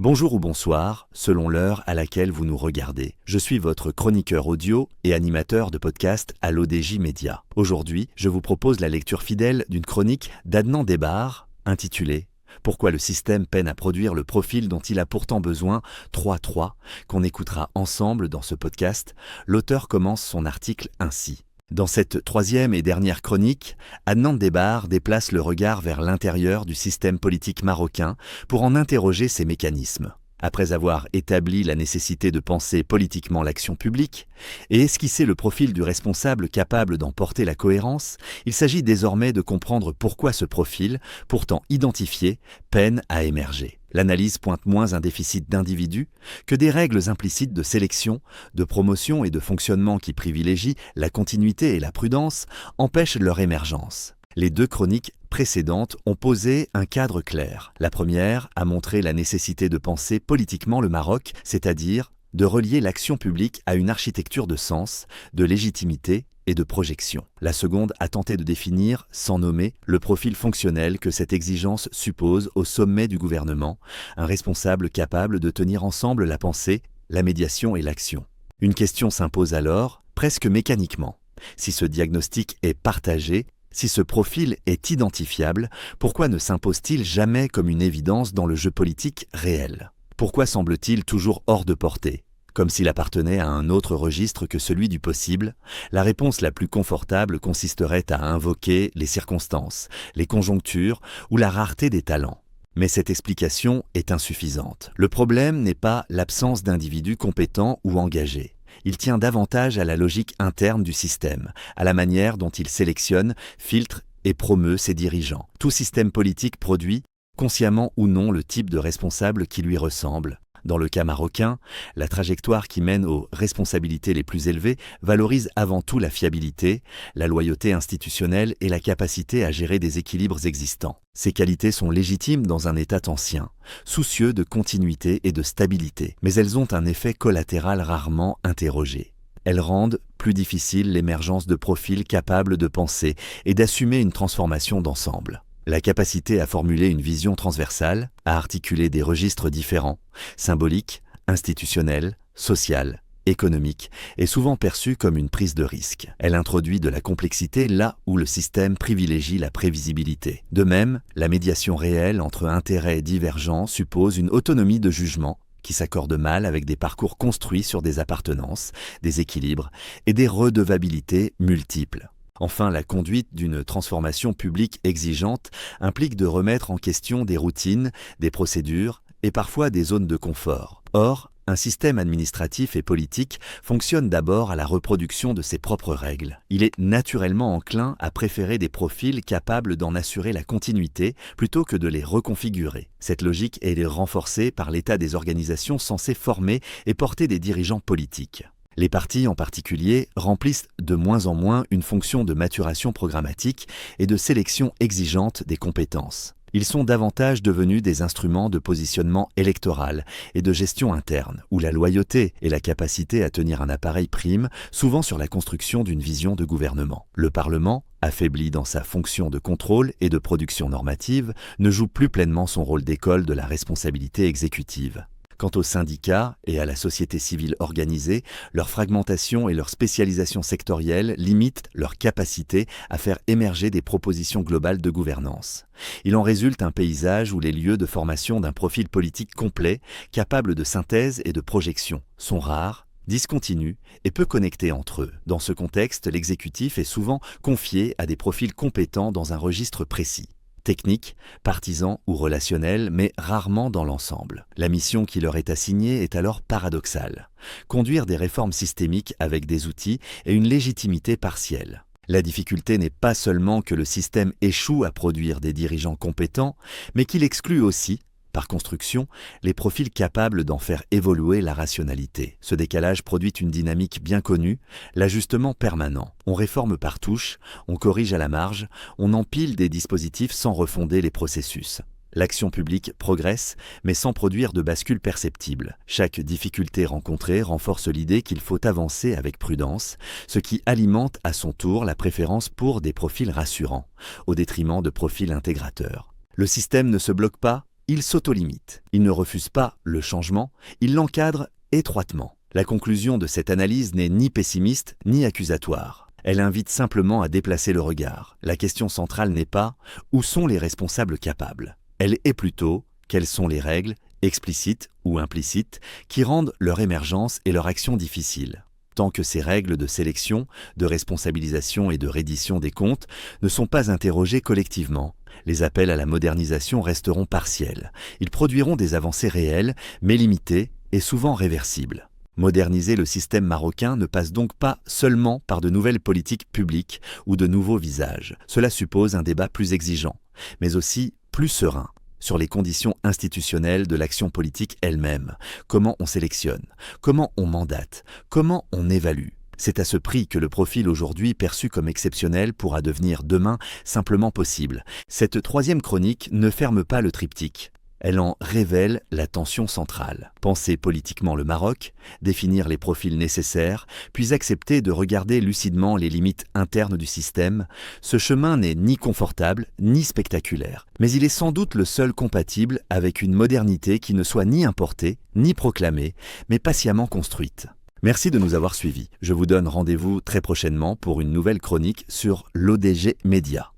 Bonjour ou bonsoir, selon l'heure à laquelle vous nous regardez. Je suis votre chroniqueur audio et animateur de podcast à l'ODJ Média. Aujourd'hui, je vous propose la lecture fidèle d'une chronique d'Adnan Debbar, intitulée « Pourquoi le système peine à produire le profil dont il a pourtant besoin 3-3 » qu'on écoutera ensemble dans ce podcast. L'auteur commence son article ainsi. Dans cette troisième et dernière chronique, Adnan Debbar déplace le regard vers l'intérieur du système politique marocain pour en interroger ses mécanismes. Après avoir établi la nécessité de penser politiquement l'action publique et esquisser le profil du responsable capable d'en porter la cohérence, il s'agit désormais de comprendre pourquoi ce profil, pourtant identifié, peine à émerger. L'analyse pointe moins un déficit d'individus que des règles implicites de sélection, de promotion et de fonctionnement qui privilégient la continuité et la prudence, empêchent leur émergence. Les deux chroniques précédentes ont posé un cadre clair. La première a montré la nécessité de penser politiquement le Maroc, c'est-à-dire de relier l'action publique à une architecture de sens, de légitimité et de projection. La seconde a tenté de définir, sans nommer, le profil fonctionnel que cette exigence suppose au sommet du gouvernement, un responsable capable de tenir ensemble la pensée, la médiation et l'action. Une question s'impose alors, presque mécaniquement. Si ce diagnostic est partagé, si ce profil est identifiable, pourquoi ne s'impose-t-il jamais comme une évidence dans le jeu politique réel ? Pourquoi semble-t-il toujours hors de portée ? Comme s'il appartenait à un autre registre que celui du possible, la réponse la plus confortable consisterait à invoquer les circonstances, les conjonctures ou la rareté des talents. Mais cette explication est insuffisante. Le problème n'est pas l'absence d'individus compétents ou engagés. Il tient davantage à la logique interne du système, à la manière dont il sélectionne, filtre et promeut ses dirigeants. Tout système politique produit, consciemment ou non, le type de responsable qui lui ressemble. Dans le cas marocain, la trajectoire qui mène aux responsabilités les plus élevées valorise avant tout la fiabilité, la loyauté institutionnelle et la capacité à gérer des équilibres existants. Ces qualités sont légitimes dans un État ancien, soucieux de continuité et de stabilité, mais elles ont un effet collatéral rarement interrogé. Elles rendent plus difficile l'émergence de profils capables de penser et d'assumer une transformation d'ensemble. La capacité à formuler une vision transversale, à articuler des registres différents, symboliques, institutionnels, social, économiques, est souvent perçue comme une prise de risque. Elle introduit de la complexité là où le système privilégie la prévisibilité. De même, la médiation réelle entre intérêts divergents suppose une autonomie de jugement qui s'accorde mal avec des parcours construits sur des appartenances, des équilibres et des redevabilités multiples. Enfin, la conduite d'une transformation publique exigeante implique de remettre en question des routines, des procédures et parfois des zones de confort. Or, un système administratif et politique fonctionne d'abord à la reproduction de ses propres règles. Il est naturellement enclin à préférer des profils capables d'en assurer la continuité plutôt que de les reconfigurer. Cette logique est renforcée par l'état des organisations censées former et porter des dirigeants politiques. Les partis en particulier remplissent de moins en moins une fonction de maturation programmatique et de sélection exigeante des compétences. Ils sont davantage devenus des instruments de positionnement électoral et de gestion interne, où la loyauté et la capacité à tenir un appareil priment, souvent sur la construction d'une vision de gouvernement. Le Parlement, affaibli dans sa fonction de contrôle et de production normative, ne joue plus pleinement son rôle d'école de la responsabilité exécutive. Quant aux syndicats et à la société civile organisée, leur fragmentation et leur spécialisation sectorielle limitent leur capacité à faire émerger des propositions globales de gouvernance. Il en résulte un paysage où les lieux de formation d'un profil politique complet, capable de synthèse et de projection, sont rares, discontinus et peu connectés entre eux. Dans ce contexte, l'exécutif est souvent confié à des profils compétents dans un registre précis. Techniques, partisans ou relationnels, mais rarement dans l'ensemble. La mission qui leur est assignée est alors paradoxale. Conduire des réformes systémiques avec des outils et une légitimité partielle. La difficulté n'est pas seulement que le système échoue à produire des dirigeants compétents, mais qu'il exclut aussi, par construction, les profils capables d'en faire évoluer la rationalité. Ce décalage produit une dynamique bien connue, l'ajustement permanent. On réforme par touche, on corrige à la marge, on empile des dispositifs sans refonder les processus. L'action publique progresse, mais sans produire de bascule perceptible. Chaque difficulté rencontrée renforce l'idée qu'il faut avancer avec prudence, ce qui alimente à son tour la préférence pour des profils rassurants, au détriment de profils intégrateurs. Le système ne se bloque pas, il s'autolimite. Il ne refuse pas le changement, il l'encadre étroitement. La conclusion de cette analyse n'est ni pessimiste ni accusatoire. Elle invite simplement à déplacer le regard. La question centrale n'est pas « où sont les responsables capables ?» Elle est plutôt « quelles sont les règles, explicites ou implicites, qui rendent leur émergence et leur action difficiles ?» Tant que ces règles de sélection, de responsabilisation et de reddition des comptes ne sont pas interrogées collectivement, les appels à la modernisation resteront partiels. Ils produiront des avancées réelles, mais limitées et souvent réversibles. Moderniser le système marocain ne passe donc pas seulement par de nouvelles politiques publiques ou de nouveaux visages. Cela suppose un débat plus exigeant, mais aussi plus serein, sur les conditions institutionnelles de l'action politique elle-même. Comment on sélectionne, comment on mandate, comment on évalue. C'est à ce prix que le profil aujourd'hui perçu comme exceptionnel pourra devenir demain simplement possible. Cette troisième chronique ne ferme pas le triptyque. Elle en révèle la tension centrale. Penser politiquement le Maroc, définir les profils nécessaires, puis accepter de regarder lucidement les limites internes du système, ce chemin n'est ni confortable ni spectaculaire. Mais il est sans doute le seul compatible avec une modernité qui ne soit ni importée, ni proclamée, mais patiemment construite. Merci de nous avoir suivis. Je vous donne rendez-vous très prochainement pour une nouvelle chronique sur l'ODG Média.